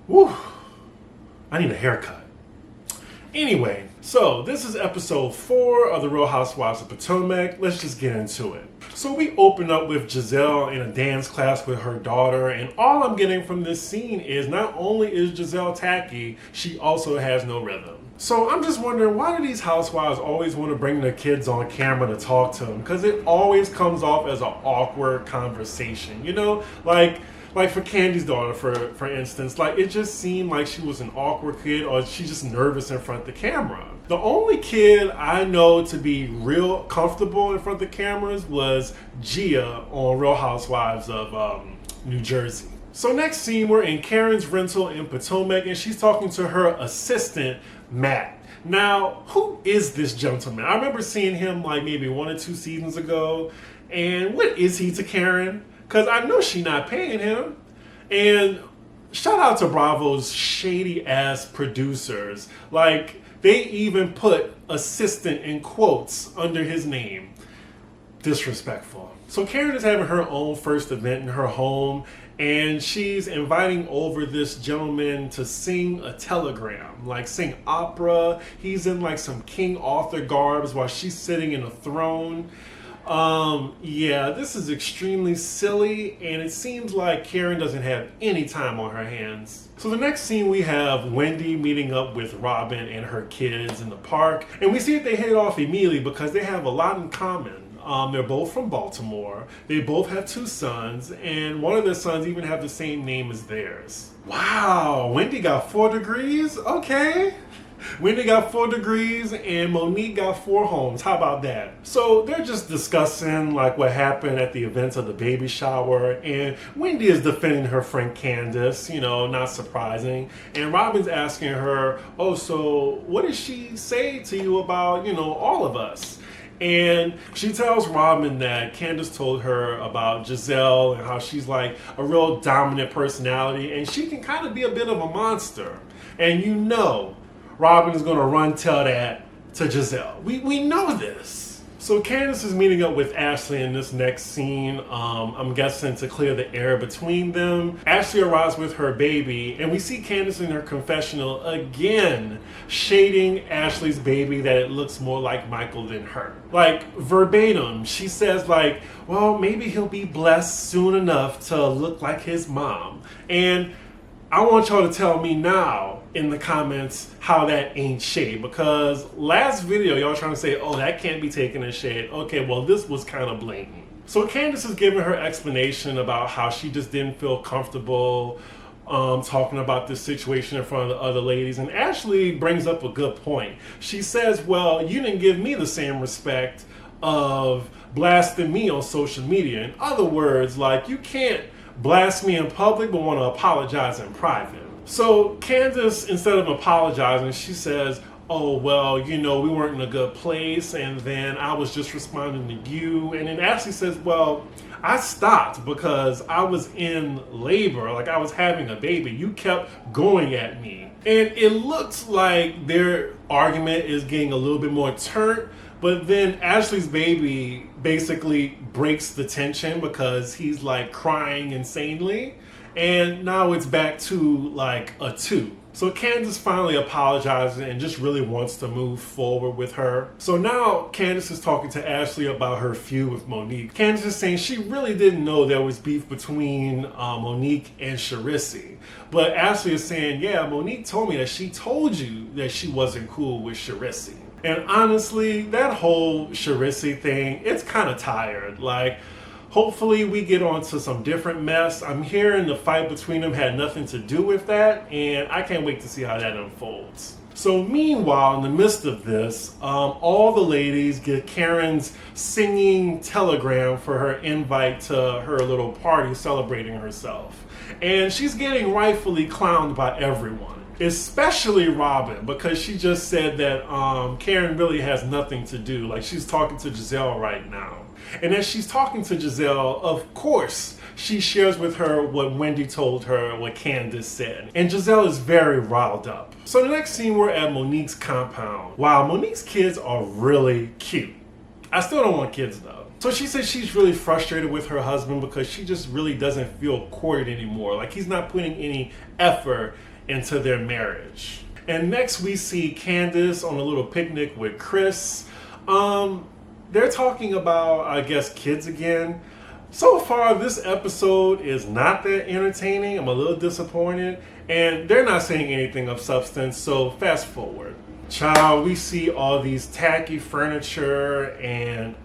Whew, I need a haircut. Anyway, so this is episode 4 of the Real Housewives of Potomac. Let's just get into it. So we open up with Giselle in a dance class with her daughter, and all I'm getting from this scene is not only is Giselle tacky, she also has no rhythm. So I'm just wondering, why do these housewives always want to bring their kids on camera to talk to them? Because it always comes off as an awkward conversation, you know? Like for Candy's daughter, for instance, like it just seemed like she was an awkward kid, or she's just nervous in front of the camera. The only kid I know to be real comfortable in front of the cameras was Gia on Real Housewives of New Jersey. So next scene, we're in Karen's rental in Potomac, and she's talking to her assistant, Matt. Now, who is this gentleman? I remember seeing him like maybe 1 or 2 seasons ago, and what is he to Karen? Because I know she's not paying him. And shout out to Bravo's shady ass producers. Like, they even put assistant in quotes under his name. Disrespectful. So Karen is having her own first event in her home, and she's inviting over this gentleman to sing a telegram, like sing opera. He's in like some King Arthur garbs while she's sitting in a throne. Yeah, this is extremely silly, and it seems like Karen doesn't have any time on her hands. So the next scene, we have Wendy meeting up with Robin and her kids in the park, and we see that they hit it off immediately because they have a lot in common. They're both from Baltimore. They both have 2 sons, and one of their sons even have the same name as theirs. Wow, Wendy got 4 degrees? Okay. Wendy got 4 degrees and Monique got 4 homes. How about that? So they're just discussing like what happened at the events of the baby shower, and Wendy is defending her friend Candace, you know, not surprising. And Robin's asking her, oh, so what did she say to you about, you know, all of us? And she tells Robin that Candace told her about Giselle and how she's like a real dominant personality, and she can kind of be a bit of a monster. And you know, Robin is going to run tell that to Giselle. We know this. So Candace is meeting up with Ashley in this next scene, I'm guessing to clear the air between them. Ashley arrives with her baby, and we see Candace in her confessional again shading Ashley's baby that it looks more like Michael than her. Like verbatim, she says like, well, maybe he'll be blessed soon enough to look like his mom. And I want y'all to tell me now in the comments how that ain't shade, because last video y'all trying to say, oh, that can't be taken as shade. Okay, well, this was kind of blatant. So Candace is giving her explanation about how she just didn't feel comfortable talking about this situation in front of the other ladies, and Ashley brings up a good point. She says, well, you didn't give me the same respect of blasting me on social media. In other words, like, you can't blast me in public but want to apologize in private. So Candace, instead of apologizing, she says, oh, well, you know, we weren't in a good place, and then I was just responding to you. And then Ashley says, well, I stopped because I was in labor, like I was having a baby. You kept going at me. And it looks like their argument is getting a little bit more turnt, but then Ashley's baby basically breaks the tension because he's like crying insanely. And now it's back to like a 2. So Candace finally apologizes and just really wants to move forward with her. So now Candace is talking to Ashley about her feud with Monique. Candace is saying she really didn't know there was beef between Monique and Charisse. But Ashley is saying, yeah, Monique told me that she told you that she wasn't cool with Charisse. And honestly, that whole Charisse thing, it's kind of tired. Like, hopefully we get onto some different mess. I'm hearing the fight between them had nothing to do with that, and I can't wait to see how that unfolds. So meanwhile, in the midst of this, all the ladies get Karen's singing telegram for her invite to her little party celebrating herself. And she's getting rightfully clowned by everyone, especially Robin, because she just said that Karen really has nothing to do. Like, she's talking to Giselle right now. And as she's talking to Giselle, of course, she shares with her what Wendy told her, what Candace said. And Giselle is very riled up. So the next scene, we're at Monique's compound. Wow, Monique's kids are really cute. I still don't want kids though. So she says she's really frustrated with her husband because she just really doesn't feel courted anymore. Like, he's not putting any effort into their marriage. And next we see Candace on a little picnic with Chris. They're talking about, I guess, kids again. So far, this episode is not that entertaining. I'm a little disappointed. And they're not saying anything of substance, so fast forward. Child, we see all these tacky furniture and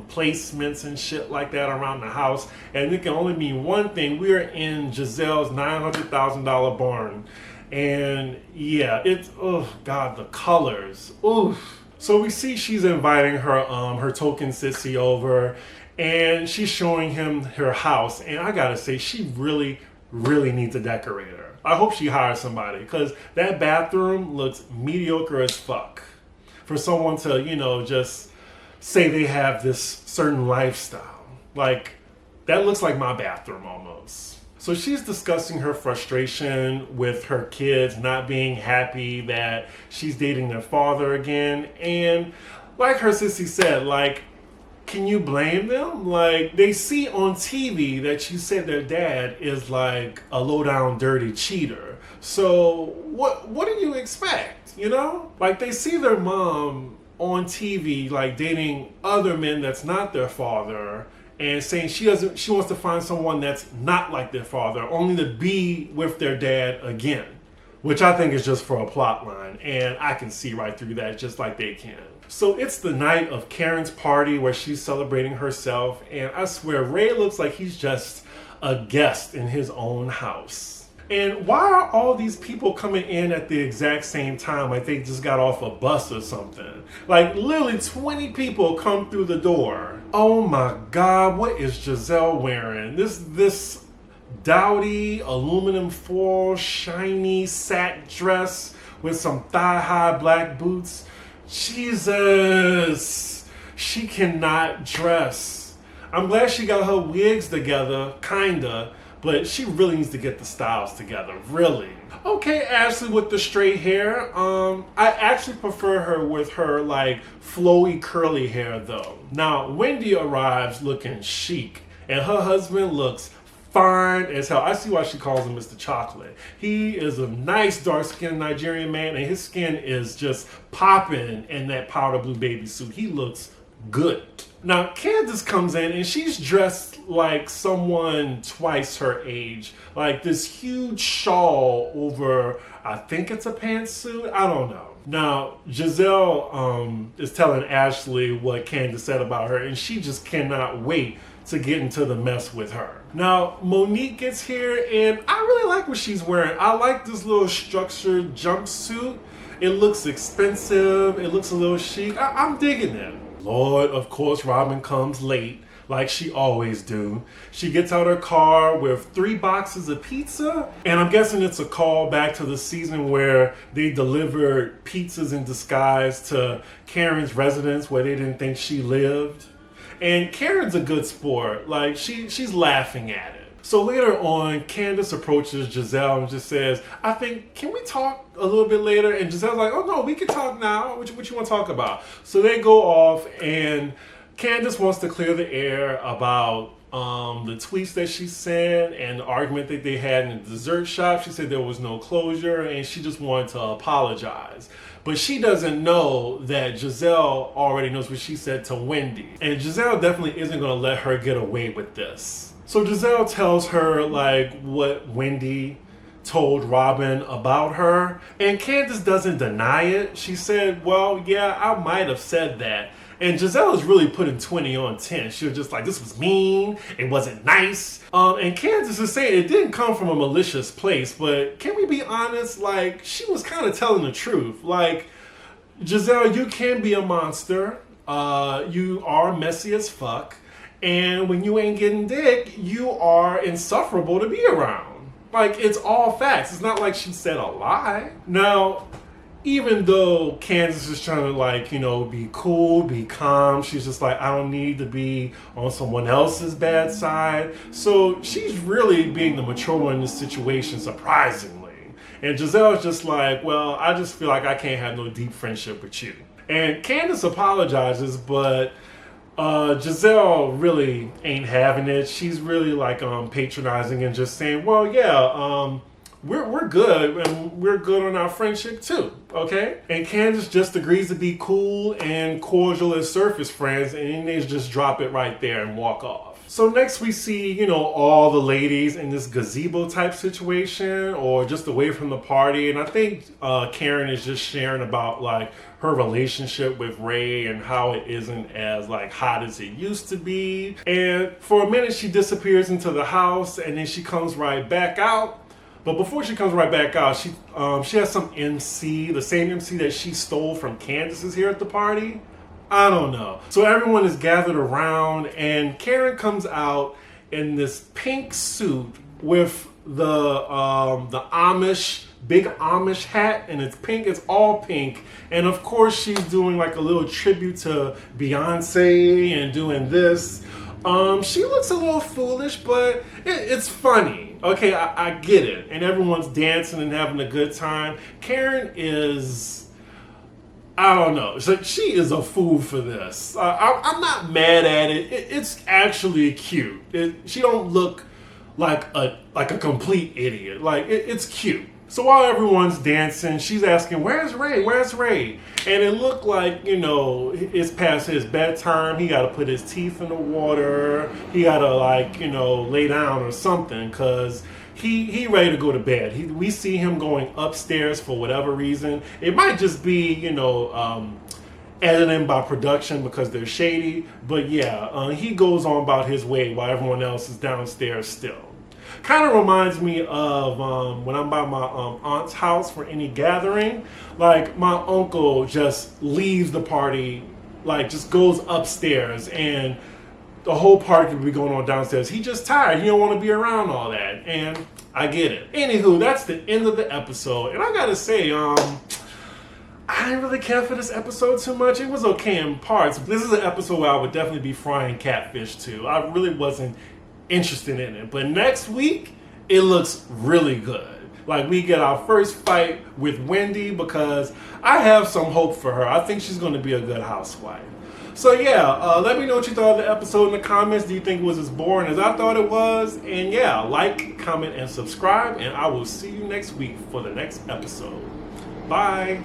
placements and shit like that around the house. And it can only mean one thing. We are in Giselle's $900,000 barn. And yeah, it's, oh God, the colors. Oof. So we see she's inviting her token sissy over, and she's showing him her house. And I gotta say, she really, really needs a decorator. I hope she hires somebody, because that bathroom looks mediocre as fuck. For someone to, just say they have this certain lifestyle. Like, that looks like my bathroom almost. So she's discussing her frustration with her kids not being happy that she's dating their father again. And like her sissy said, like, can you blame them? Like, they see on TV that you said their dad is like a low-down dirty cheater. So what do you expect, Like, they see their mom on TV like dating other men that's not their father, and saying she wants to find someone that's not like their father, only to be with their dad again. Which I think is just for a plot line, and I can see right through that just like they can. So it's the night of Karen's party where she's celebrating herself, and I swear Ray looks like he's just a guest in his own house. And why are all these people coming in at the exact same time like they just got off a bus or something? Like, literally 20 people come through the door. Oh my God, what is Giselle wearing? This dowdy aluminum foil shiny satin dress with some thigh-high black boots. Jesus, she cannot dress. I'm glad she got her wigs together, kinda, but she really needs to get the styles together, really. Okay, Ashley with the straight hair. I actually prefer her with her like flowy curly hair though. Now, Wendy arrives looking chic, and her husband looks fine as hell. I see why she calls him Mr. Chocolate. He is a nice dark-skinned Nigerian man, and his skin is just popping in that powder blue baby suit. He looks good. Now, Candace comes in, and she's dressed like someone twice her age. Like this huge shawl over, I think it's a pantsuit. I don't know. Now, Giselle is telling Ashley what Candace said about her, and she just cannot wait to get into the mess with her. Now, Monique gets here, and I really like what she's wearing. I like this little structured jumpsuit. It looks expensive. It looks a little chic. I'm digging it. Lord, of course, Robin comes late, like she always do. She gets out her car with 3 boxes of pizza, and I'm guessing it's a call back to the season where they delivered pizzas in disguise to Karen's residence where they didn't think she lived. And Karen's a good sport. Like, she's laughing at it. So later on, Candace approaches Giselle and just says, I think, can we talk a little bit later? And Giselle's like, oh no, we can talk now. What you want to talk about? So they go off, and Candace wants to clear the air about the tweets that she sent and the argument that they had in the dessert shop. She said there was no closure, and she just wanted to apologize. But she doesn't know that Giselle already knows what she said to Wendy. And Giselle definitely isn't going to let her get away with this. So Giselle tells her like what Wendy told Robin about her. And Candace doesn't deny it. She said, well, yeah, I might have said that. And Giselle is really putting 20 on 10. She was just like, this was mean. It wasn't nice. And Candace is saying it didn't come from a malicious place. But can we be honest? Like, she was kind of telling the truth. Like, Giselle, you can be a monster. You are messy as fuck. And when you ain't getting dick, you are insufferable to be around. Like, it's all facts. It's not like she said a lie. Now, even though Candace is trying to, like, be cool, be calm, she's just like, I don't need to be on someone else's bad side. So she's really being the mature one in this situation, surprisingly. And Giselle's just like, well, I just feel like I can't have no deep friendship with you. And Candace apologizes, but Giselle really ain't having it. She's really like patronizing and just saying, well, yeah, we're good, and we're good on our friendship too, okay? And Candace just agrees to be cool and cordial as surface friends, and then they just drop it right there and walk off. So next we see, you know, all the ladies in this gazebo type situation or just away from the party. And I think Karen is just sharing about like her relationship with Ray and how it isn't as like hot as it used to be. And for a minute she disappears into the house and then she comes right back out. But before she comes right back out, she has some MC, the same MC that she stole from Candace's here at the party. I don't know. So everyone is gathered around and Karen comes out in this pink suit with the Amish, big Amish hat, and it's pink, it's all pink. And of course she's doing like a little tribute to Beyonce and doing this. She looks a little foolish, but it's funny. Okay, I get it. And everyone's dancing and having a good time. Karen is... I don't know. So she is a fool for this. I'm not mad at it. It's actually cute. She don't look like a complete idiot. Like it's cute. So while everyone's dancing, she's asking, "Where's Ray? Where's Ray?" And it looked like, you know, it's past his bedtime. He got to put his teeth in the water. He got to like, you know, lay down or something because he ready to go to bed. We see him going upstairs for whatever reason. It might just be, you know, editing by production because they're shady. But yeah, he goes on about his way while everyone else is downstairs still. Kind of reminds me of when I'm by my aunt's house for any gathering. Like my uncle just leaves the party, like just goes upstairs and the whole party could be going on downstairs. He just tired. He don't want to be around all that. And I get it. Anywho, that's the end of the episode. And I gotta say, I didn't really care for this episode too much. It was okay in parts. This is an episode where I would definitely be frying catfish too. I really wasn't interested in it. But next week, it looks really good. Like we get our first fight with Wendy because I have some hope for her. I think she's going to be a good housewife. So yeah, let me know what you thought of the episode in the comments. Do you think it was as boring as I thought it was? And yeah, like, comment, and subscribe. And I will see you next week for the next episode. Bye.